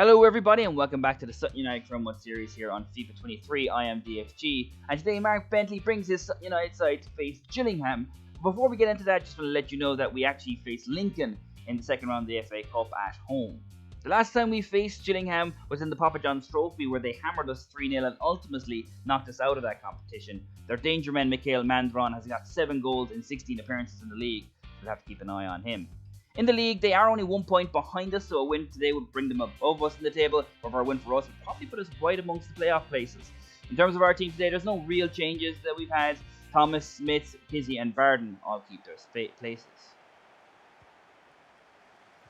Hello everybody and welcome back to the Sutton United Career Mode series here on FIFA 23. I am DFG and today Mark Bentley brings his Sutton United side to face Gillingham. Before we get into that, just want to let you know that we actually faced Lincoln in the second round of the FA Cup at home. The last time we faced Gillingham was in the Papa John's Trophy where they hammered us 3-0 and ultimately knocked us out of that competition. Their danger man Mikhail Mandron has got 7 goals in 16 appearances in the league, so we'll have to keep an eye on him. In the league, they are only 1 point behind us, so a win today would bring them above us in the table. However, a win for us would probably put us right amongst the playoff places. In terms of our team today, there's no real changes that we've had. Thomas, Smith, Kizzy and Varden all keep their places.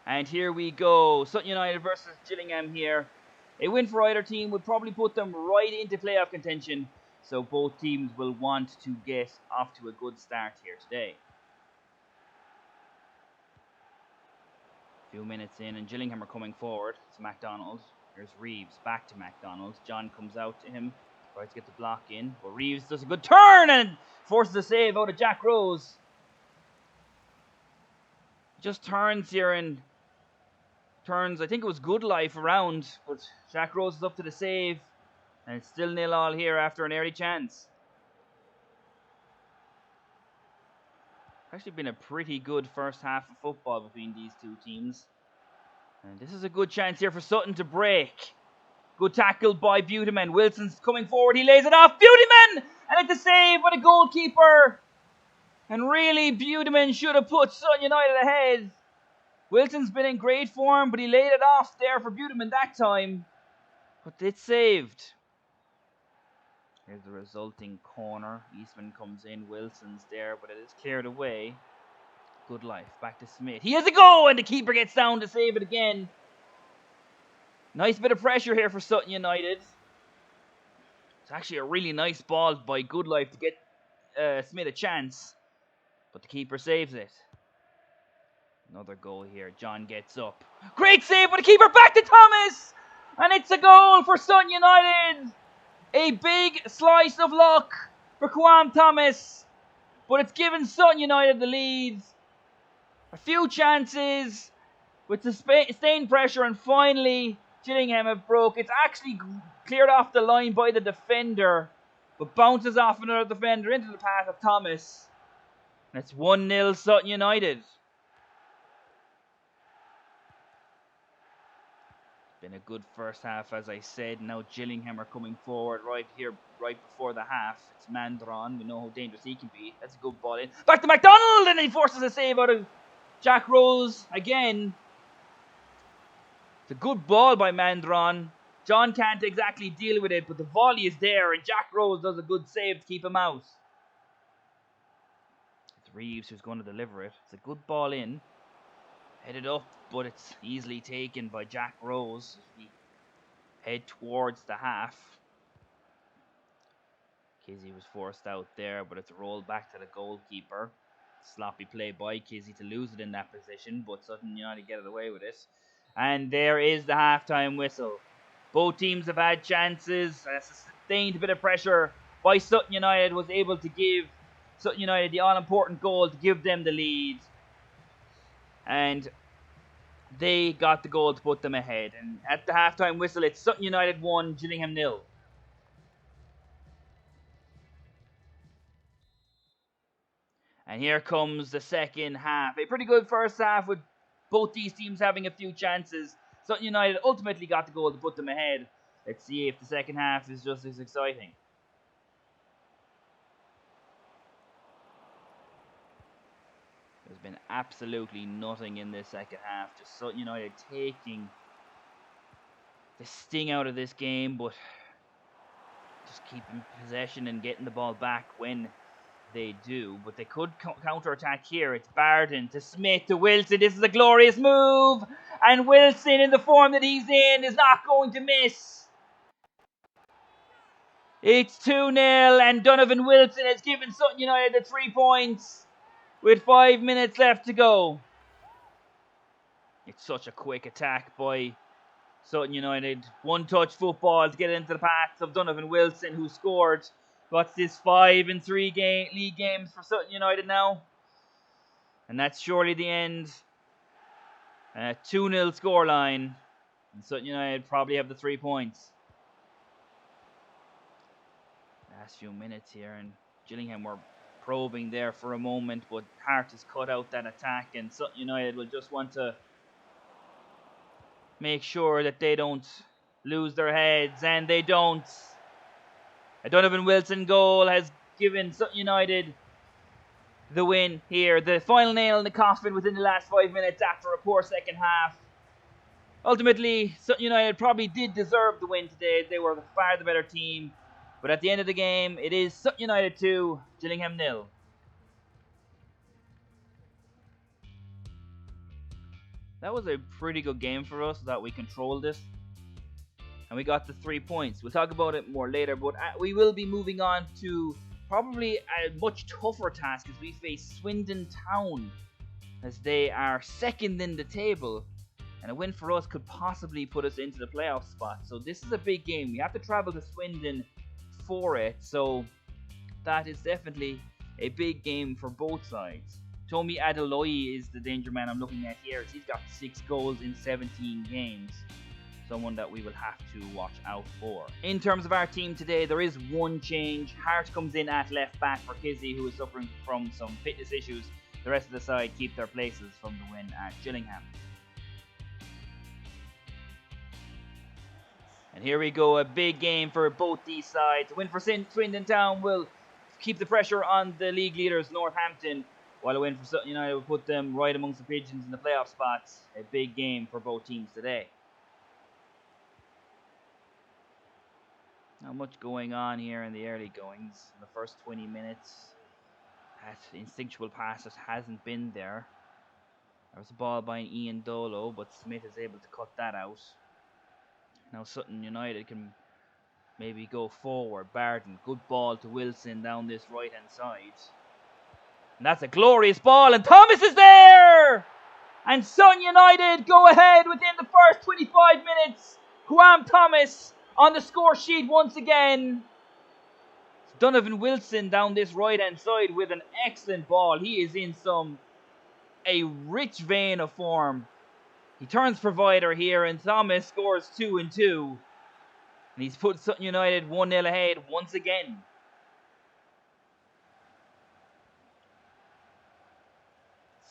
And here we go. Sutton United versus Gillingham here. A win for either team would probably put them right into playoff contention, so both teams will want to get off to a good start here today. Few minutes in and Gillingham are coming forward. It's MacDonald. Here's Reeves back to MacDonald. John comes out to him. Tries to get the block in. But Reeves does a good turn and forces a save out of Jack Rose. Just turns here and turns, I think it was Good Life around. But Jack Rose is up to the save. And it's still 0-0 here after an early chance. Actually been a pretty good first half of football between these two teams. And this is a good chance here for Sutton to break. Good tackle by Beautyman. Wilson's coming forward. He lays it off. Beautyman! And it's a save by the goalkeeper. And really, Beautyman should have put Sutton United ahead. Wilson's been in great form, but he laid it off there for Beautyman that time. But it's saved. Here's the resulting corner. Eastman comes in. Wilson's there, but it is cleared away. Good Life. Back to Smith. He has a go, and the keeper gets down to save it again. Nice bit of pressure here for Sutton United. It's actually a really nice ball by Good Life to get Smith a chance. But the keeper saves it. Another goal here. John gets up. Great save by the keeper. Back to Thomas. And it's a goal for Sutton United. A big slice of luck for Kwame Thomas. But it's given Sutton United the lead. A few chances with sustained pressure, and finally Gillingham have broke. It's actually cleared off the line by the defender, but bounces off another defender into the path of Thomas. And it's 1-0 Sutton United. Been a good first half, as I said. Now Gillingham are coming forward right here, right before the half. It's Mandron. We know how dangerous he can be. That's a good ball in. Back to MacDonald, and he forces a save out of Jack Rose again. It's a good ball by Mandron. John can't exactly deal with it, but the volley is there, and Jack Rose does a good save to keep him out. It's Reeves who's going to deliver it. It's a good ball in. Headed up, but it's easily taken by Jack Rose as we head towards the half. Kizzy was forced out there, but it's rolled back to the goalkeeper. Sloppy play by Kizzy to lose it in that position, but Sutton United get it away with it. And there is the halftime whistle. Both teams have had chances. A sustained bit of pressure by Sutton United was able to give Sutton United the all-important goal to give them the lead. And they got the goal to put them ahead. And at the halftime whistle, it's Sutton United 1, Gillingham 0. And here comes the second half. A pretty good first half with both these teams having a few chances. Sutton United ultimately got the goal to put them ahead. Let's see if the second half is just as exciting. There's been absolutely nothing in this second half. Just Sutton United taking the sting out of this game, but just keeping possession and getting the ball back when they do. But they could counter-attack here. It's Barden to Smith to Wilson. This is a glorious move. And Wilson, in the form that he's in, is not going to miss. It's 2-0 and Donovan Wilson has given Sutton United the 3 points with 5 minutes left to go. It's such a quick attack by Sutton United. One-touch football to get into the path of Donovan Wilson, who scored, what's this, 5 in 3 league games for Sutton United now. And that's surely the end. 2-0 scoreline. And Sutton United probably have the 3 points. Last few minutes here, and Gillingham were probing there for a moment, but Hart has cut out that attack, and Sutton United will just want to make sure that they don't lose their heads, and they don't. A Donovan Wilson goal has given Sutton United the win here. The final nail in the coffin within the last 5 minutes after a poor second half. Ultimately, Sutton United probably did deserve the win today. They were far the better team. But at the end of the game, it is Sutton United 2, Gillingham 0. That was a pretty good game for us, that we controlled it. And we got the 3 points. We'll talk about it more later, but we will be moving on to probably a much tougher task as we face Swindon Town, as they are second in the table. And a win for us could possibly put us into the playoff spot. So this is a big game. We have to travel to Swindon for it. So that is definitely a big game for both sides. Tomi Adeloye is the danger man I'm looking at here. He's got 6 goals in 17 games. Someone that we will have to watch out for. In terms of our team today, there is one change. Hart comes in at left back for Kizzy, who is suffering from some fitness issues. The rest of the side keep their places from the win at Gillingham. And here we go, a big game for both these sides. A win for Swindon Town will keep the pressure on the league leaders, Northampton, while a win for Sutton United will put them right amongst the pigeons in the playoff spots. A big game for both teams today. Not much going on here in the early goings. In the first 20 minutes, that instinctual pass just hasn't been there. There was a ball by Ian Dolo, but Smith is able to cut that out. Now Sutton United can maybe go forward. Barden, good ball to Wilson down this right hand side. And that's a glorious ball, and Thomas is there! And Sutton United go ahead within the first 25 minutes. Graham Thomas on the score sheet once again. Donovan Wilson down this right hand side with an excellent ball. He is in a rich vein of form. He turns provider here, and Thomas scores 2 and 2. And he's put Sutton United 1-0 ahead once again.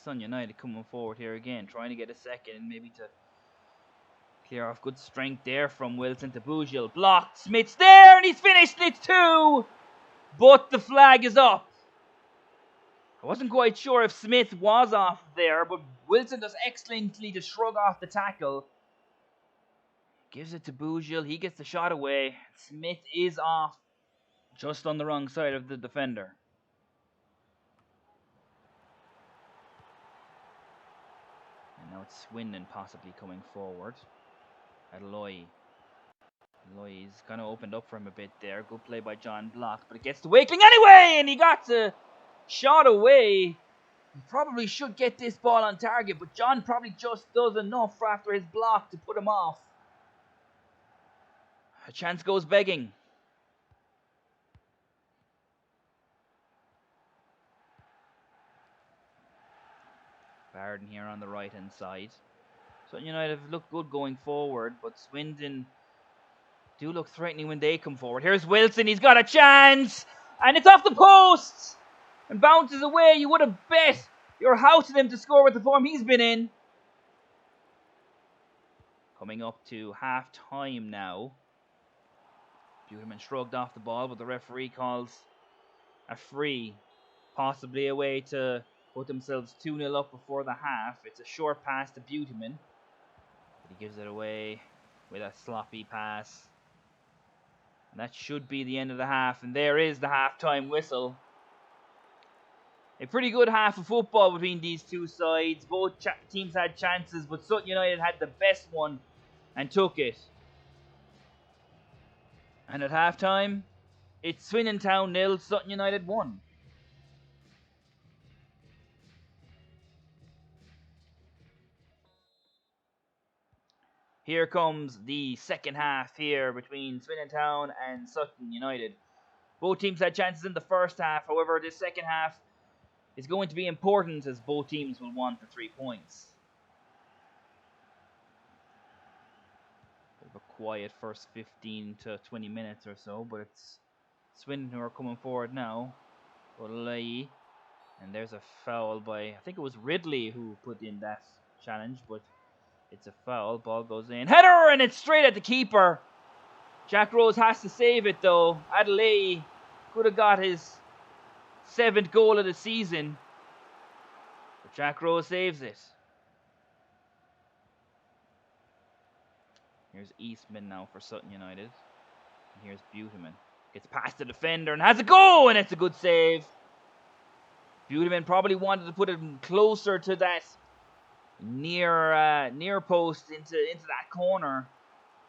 Sutton United coming forward here again, trying to get a second, maybe to clear off. Good strength there from Wilson to Bougiel. Blocked. Smith's there, and he's finished it 2. But the flag is up. I wasn't quite sure if Smith was off there, but Wilson does excellently to shrug off the tackle. Gives it to Bougiel. He gets the shot away. Smith is off just on the wrong side of the defender. And now it's Swindon possibly coming forward. Adeloye. Adeloye's kind of opened up for him a bit there. Good play by John Block, but it gets to Wakeling anyway, and he got the shot away. He probably should get this ball on target, but John probably just does enough after his block to put him off. A chance goes begging. Barden here on the right hand side. Sutton United have looked good going forward, but Swindon do look threatening when they come forward. Here's Wilson, he's got a chance, and it's off the post and bounces away. You would have bet your house on him to score with the form he's been in. Coming up to half time now. Buterman shrugged off the ball, but the referee calls a free, possibly a way to put themselves 2-0 up before the half. It's a short pass to Buterman, but he gives it away with a sloppy pass. And that should be the end of the half, and there is the halftime whistle. A pretty good half of football between these two sides. Both teams had chances, but Sutton United had the best one and took it. And at halftime, it's Swindon Town 0, Sutton United 1. Here comes the second half here between Swindon Town and Sutton United. Both teams had chances in the first half. However, this second half is going to be important as both teams will want the 3 points. Bit of a quiet first 15 to 20 minutes or so, but it's Swindon who are coming forward now. Olai. And there's a foul by, I think it was Ridley who put in that challenge, but it's a foul. Ball goes in. Header, and it's straight at the keeper. Jack Rose has to save it though. Adelaide could have got his 7th goal of the season, but Jack Rose saves it. Here's Eastman now for Sutton United. And here's Beautyman. Gets past the defender and has a go, and it's a good save. Beautyman probably wanted to put it closer to that near post into that corner.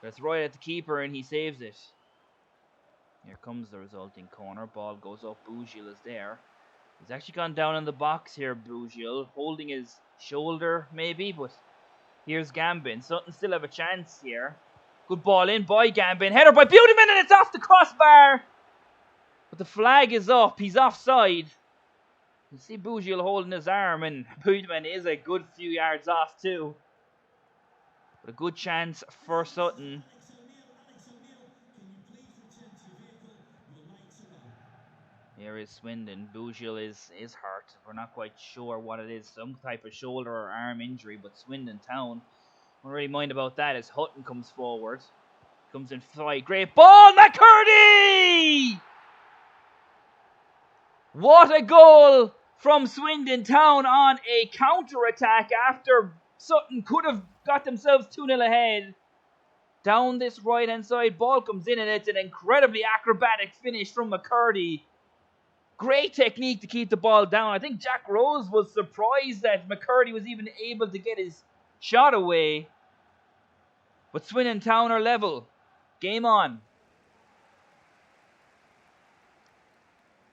That's right at the keeper, and he saves it. Here comes the resulting corner. Ball goes up. Bougil is there. He's actually gone down in the box here, Bougil, holding his shoulder maybe, but here's Gambin. Sutton still have a chance here. Good ball in by Gambin. Header by Beautyman, and it's off the crossbar. But the flag is up. He's offside. You see Bougil holding his arm, and Beautyman is a good few yards off too. But a good chance for Sutton. Here is Swindon. Bougil is hurt. We're not quite sure what it is. Some type of shoulder or arm injury, but Swindon Town, I don't really mind about that as Hutton comes forward. Comes in fight. Great ball, McCurdy! What a goal from Swindon Town on a counter-attack after Sutton could have got themselves 2-0 ahead. Down this right-hand side, ball comes in, and it's an incredibly acrobatic finish from McCurdy. Great technique to keep the ball down. I think Jack Rose was surprised that McCurdy was even able to get his shot away. But Swindon Town are level. Game on.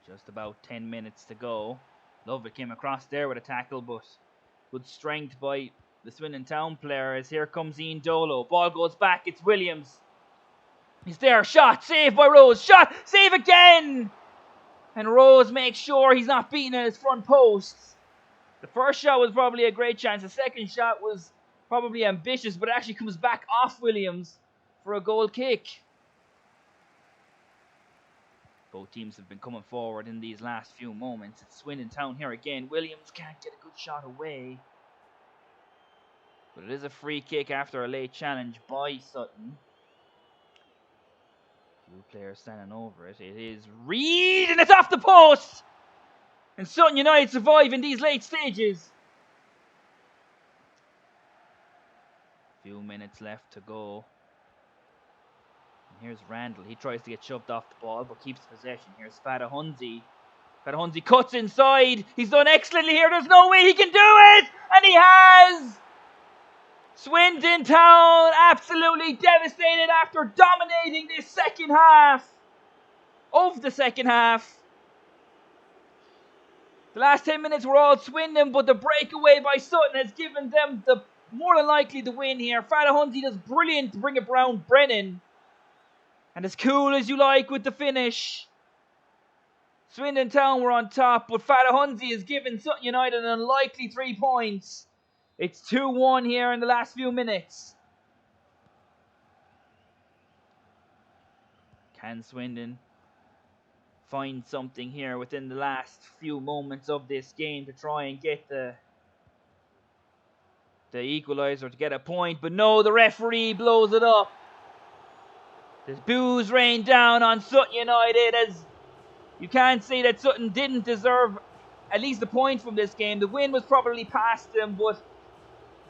Just about 10 minutes to go. Lovett came across there with a tackle, but good strength by the Swindon Town player as here comes Ian Dolo. Ball goes back, it's Williams. He's there, shot, save by Rose, shot, save again! And Rose makes sure he's not beaten at his front posts. The first shot was probably a great chance. The second shot was probably ambitious, but it actually comes back off Williams for a goal kick. Both teams have been coming forward in these last few moments. It's Swindon Town here again. Williams can't get a good shot away. But it is a free kick after a late challenge by Sutton. Few players standing over it. It is Reed, and it's off the post! And Sutton United survive in these late stages. Few minutes left to go. And here's Randall. He tries to get shoved off the ball, but keeps possession. Here's Fadahunzi. Fadahunzi cuts inside. He's done excellently here. There's no way he can do it! And he has! Swindon Town absolutely devastated after dominating this second half of the second half. The last 10 minutes were all Swindon, but the breakaway by Sutton has given them the more than likely the win here. Fadahunzi does brilliant to bring it around Brennan. And as cool as you like with the finish. Swindon Town were on top, but Fadahunzi has given Sutton United an unlikely 3 points. It's 2-1 here in the last few minutes. Can Swindon find something here within the last few moments of this game to try and get the equalizer to get a point? But no, the referee blows it up. There's boos rain down on Sutton United, as you can't say that Sutton didn't deserve at least a point from this game. The win was probably past them, but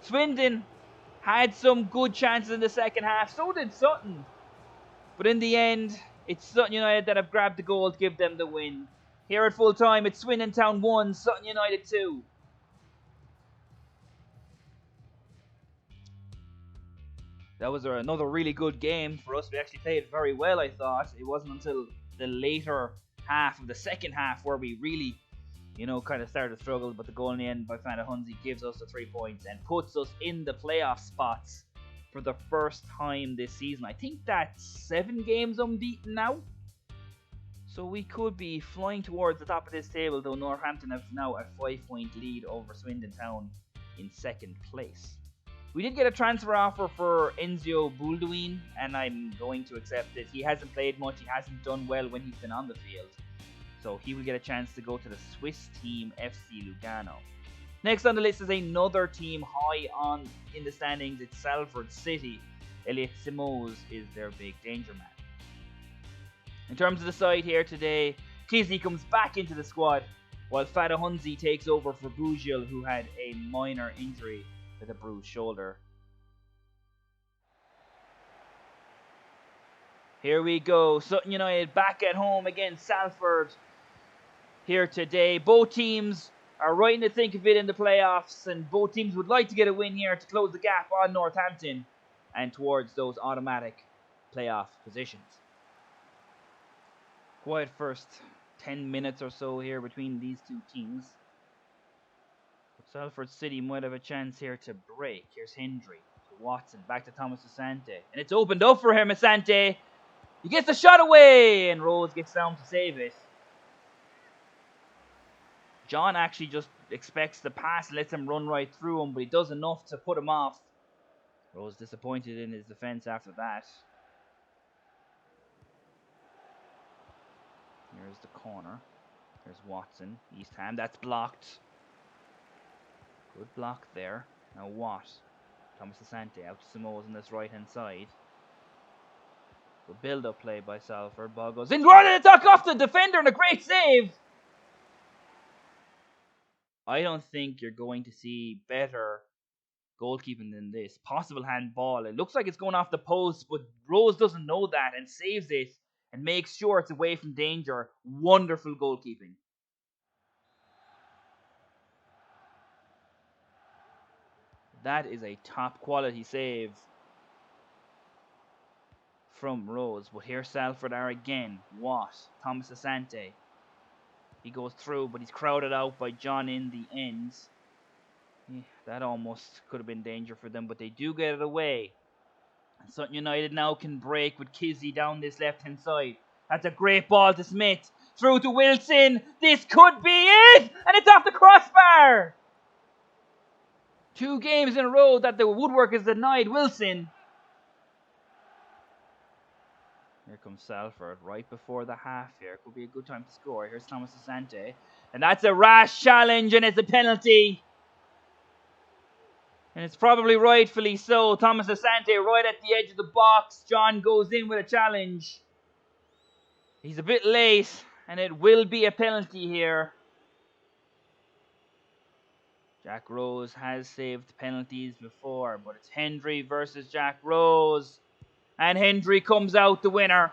Swindon had some good chances in the second half. So did Sutton. But in the end, it's Sutton United that have grabbed the goal to give them the win. Here at full time, it's Swindon Town 1, Sutton United 2. That was another really good game for us. We actually played very well, I thought. It wasn't until the later half of the second half where we really, kind of started to struggle. But the goal in the end by Fadahunzi gives us the 3 points and puts us in the playoff spots for the first time this season. I think that's 7 games unbeaten now. So we could be flying towards the top of this table, though Northampton have now a 5-point lead over Swindon Town in second place. We did get a transfer offer for Enzio Bulduin, and I'm going to accept it. He hasn't played much. He hasn't done well when he's been on the field. So he will get a chance to go to the Swiss team FC Lugano. Next on the list is another team high on in the standings. It's Salford City. Elliot Simoes is their big danger man. In terms of the side here today, Kisney comes back into the squad, while Fadahunzi takes over for Bujil, who had a minor injury with a bruised shoulder. Here we go. Sutton United back at home against Salford here today. Both teams are right in the thick of it in the playoffs, and both teams would like to get a win here to close the gap on Northampton and towards those automatic playoff positions. Quiet first 10 minutes or so here between these two teams. But Salford City might have a chance here to break. Here's Hendry to Watson, back to Thomas Asante. And it's opened up for him, Asante. He gets the shot away, and Rose gets down to save it. John actually just expects the pass and lets him run right through him, but he does enough to put him off. Rose disappointed in his defense after that. Here's the corner. Here's Watson. East Ham. That's blocked. Good block there. Now what? Thomas Asante out to Simoes on this right hand side. Good build up play by Salford. Ball goes in. Right at the attack off the defender and a great save. I don't think you're going to see better goalkeeping than this. Possible handball. It looks like it's going off the post, but Rose doesn't know that and saves it and makes sure it's away from danger. Wonderful goalkeeping. That is a top quality save from Rose. But here Salford are again. What? Thomas Asante. He goes through, but he's crowded out by John in the end. Yeah, that almost could have been danger for them, but they do get it away. And Sutton United now can break with Kizzy down this left-hand side. That's a great ball to Smith. Through to Wilson. This could be it! And it's off the crossbar! 2 games in a row that the woodwork is denied Wilson. Here comes Salford right before the half here. Could be a good time to score. Here's Thomas Asante. And that's a rash challenge, and it's a penalty. And it's probably rightfully so. Thomas Asante right at the edge of the box. John goes in with a challenge. He's a bit late, and it will be a penalty here. Jack Rose has saved penalties before, but it's Hendry versus Jack Rose. And Hendry comes out the winner.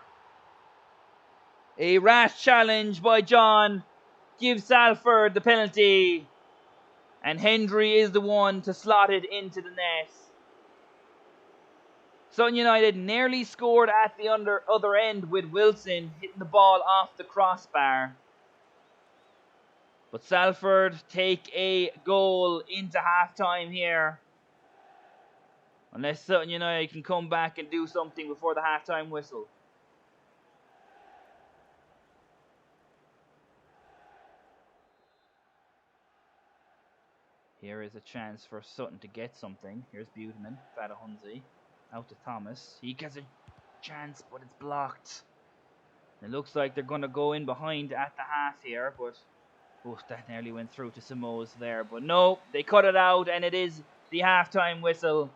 A rash challenge by John gives Salford the penalty. And Hendry is the one to slot it into the net. Sutton United nearly scored at the other end with Wilson hitting the ball off the crossbar. But Salford take a goal into halftime here. Unless Sutton United can come back and do something before the halftime whistle. Here is a chance for Sutton to get something. Here's Buteman, Fadahunzi, out to Thomas. He gets a chance, but it's blocked. It looks like they're going to go in behind at the half here, but that nearly went through to Simoes there. But no, they cut it out, and it is the halftime whistle.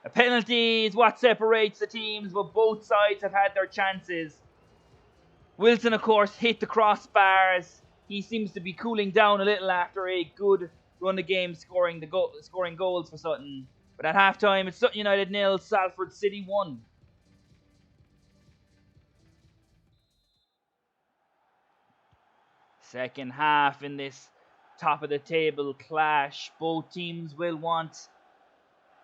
A penalty is what separates the teams, but both sides have had their chances. Wilson, of course, hit the crossbars. He seems to be cooling down a little after a good run of game scoring goals for Sutton. But at halftime, it's Sutton United 0, Salford City 1. Second half in this top of the table clash. Both teams will want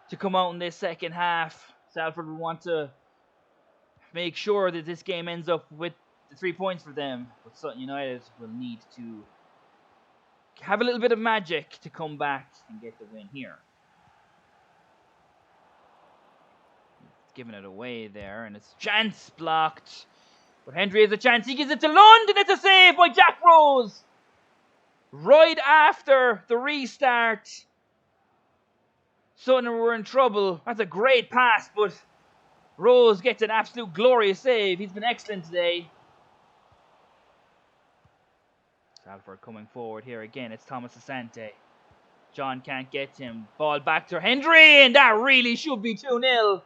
to come out in this second half. Salford will want to make sure that this game ends up with the 3 points for them. But Sutton United will need to have a little bit of magic to come back and get the win here. Giving it away there, and it's chance blocked. But Hendry has a chance. He gives it to Lund, and it's a save by Jack Rose. Right after the restart. Sutton were in trouble. That's a great pass, but Rose gets an absolute glorious save. He's been excellent today. Salford coming forward here again. It's Thomas Asante. John can't get him. Ball back to Hendry, and that really should be 2-0.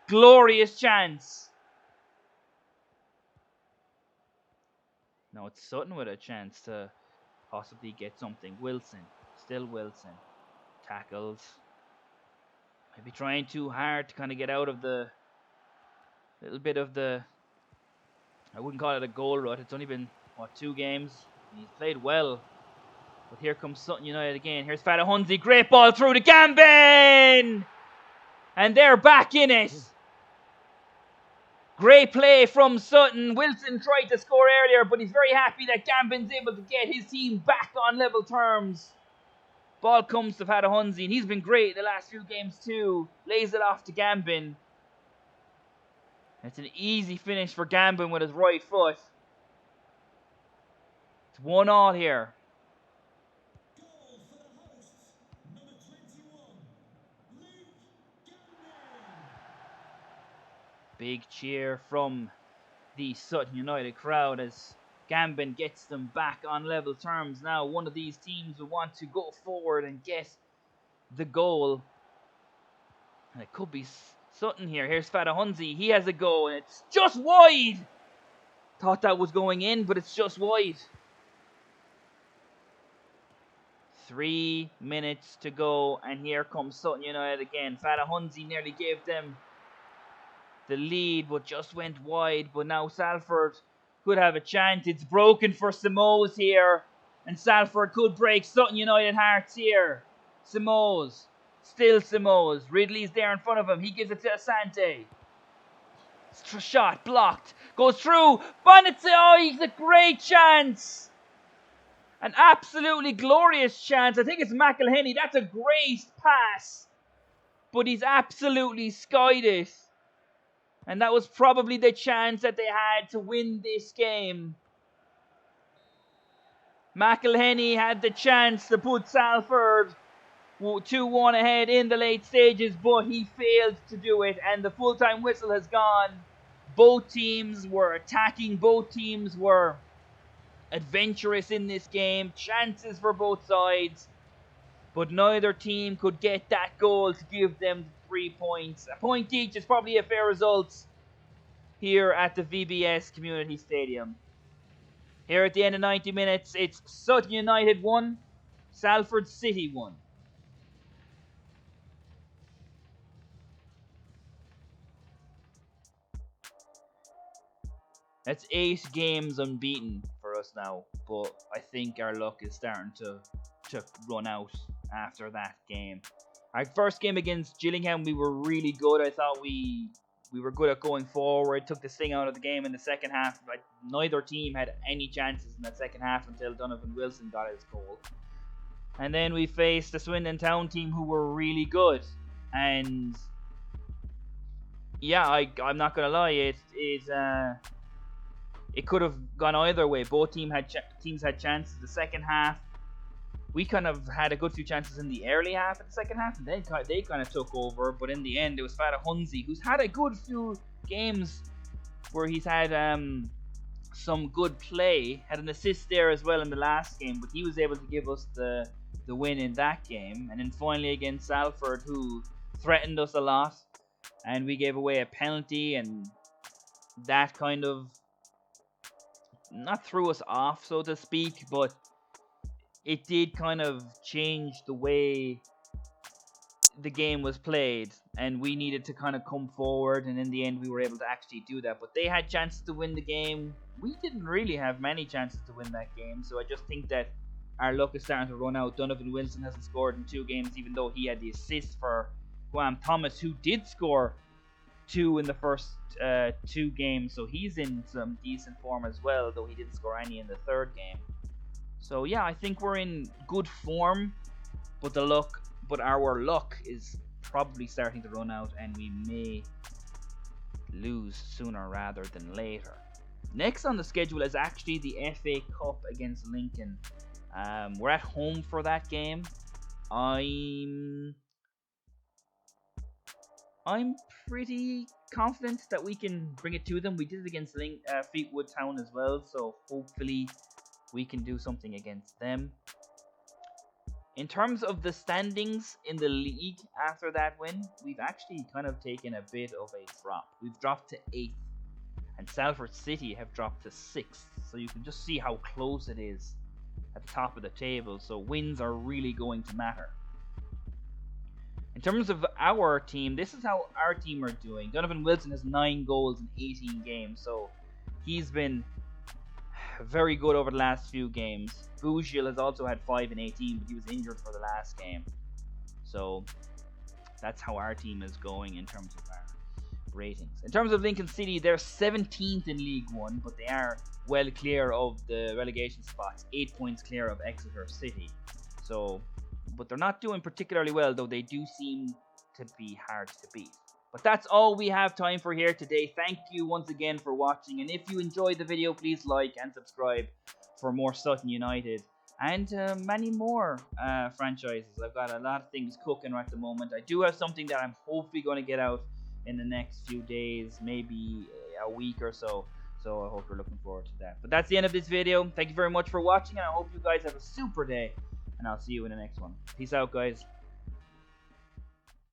Glorious chance. Now it's Sutton with a chance to possibly get something. Wilson. Still Wilson. Tackles. Maybe trying too hard to kind of get out of the little bit of the, I wouldn't call it a goal rut. It's only been, what, 2 games? He's played well. But here comes Sutton United again. Here's Fatahunzi. Great ball through to Gambin! And they're back in it. Great play from Sutton. Wilson tried to score earlier, but he's very happy that Gambin's able to get his team back on level terms. Ball comes to Fatahunzi, and he's been great the last few games too. Lays it off to Gambin. It's an easy finish for Gambin with his right foot. It's 1-1 here. Big cheer from the Sutton United crowd as Gambin gets them back on level terms. Now one of these teams will want to go forward and get the goal. And it could be Sutton here. Here's Fatahunzi. He has a go and it's just wide. Thought that was going in, but it's just wide. 3 minutes to go, and here comes Sutton United again. Fatahunzi nearly gave them the lead, but just went wide. But now Salford could have a chance. It's broken for Simoes here, and Salford could break Sutton United hearts here. Simoes, still Simoes. Ridley's there in front of him. He gives it to Asante. Shot blocked. Goes through. Bonnet. Oh, he's a great chance. An absolutely glorious chance. I think it's McElhenney. That's a great pass. But he's absolutely skied it. And that was probably the chance that they had to win this game. McElhenney had the chance to put Salford 2-1 ahead in the late stages, but he failed to do it, and the full-time whistle has gone. Both teams were attacking, both teams were adventurous in this game, chances for both sides, but neither team could get that goal to give them 3 points. A point each is probably a fair result here at the VBS Community Stadium. Here at the end of 90 minutes, it's Sutton United 1, Salford City 1. That's 8 games unbeaten for us now, but I think our luck is starting to run out after that game. Our first game against Gillingham, we were really good. I thought we were good at going forward, took the sting out of the game in the second half. But neither team had any chances in that second half until Donovan Wilson got his goal. And then we faced the Swindon Town team who were really good. And yeah, I'm not going to lie, it could have gone either way. Both teams had chances. The second half, we kind of had a good few chances in the early half of the second half, and then they kind of took over. But in the end, it was Fatahunzi, who's had a good few games where he's had some good play. Had an assist there as well in the last game, but he was able to give us the win in that game. And then finally against Salford, who threatened us a lot, and we gave away a penalty, and that kind of not threw us off, so to speak, but it did kind of change the way the game was played, and we needed to kind of come forward, and in the end we were able to actually do that. But they had chances to win the game. We didn't really have many chances to win that game, so I just think that our luck is starting to run out. Donovan Wilson hasn't scored in 2 games, even though he had the assist for Graham Thomas, who did score 2 in the first 2 games, so he's in some decent form as well, though he didn't score any in the 3rd game. So yeah, I think we're in good form, but our luck is probably starting to run out, and we may lose sooner rather than later. Next on the schedule is actually the FA Cup against Lincoln. We're at home for that game. I'm I'm pretty confident that we can bring it to them. We did it against Fleetwood Town as well, so hopefully we can do something against them. In terms of the standings in the league after that win, we've actually kind of taken a bit of a drop. We've dropped to 8th, and Salford City have dropped to 6th, so you can just see how close it is at the top of the table, so wins are really going to matter. In terms of our team, this is how our team are doing. Donovan Wilson has 9 goals in 18 games, so he's been very good over the last few games. Bougil has also had 5 in 18, but he was injured for the last game. So that's how our team is going in terms of our ratings. In terms of Lincoln City, they're 17th in League One, but they are well clear of the relegation spots, 8 points clear of Exeter City. So, but they're not doing particularly well, though they do seem to be hard to beat. But that's all we have time for here today. Thank you once again for watching, and if you enjoyed the video, please like and subscribe for more Sutton United and many more franchises. I've got a lot of things cooking right at the moment. I do have something that I'm hopefully going to get out in the next few days, maybe a week or so. So I hope you're looking forward to that. But that's the end of this video. Thank you very much for watching, and I hope you guys have a super day, and I'll see you in the next one. Peace out, guys.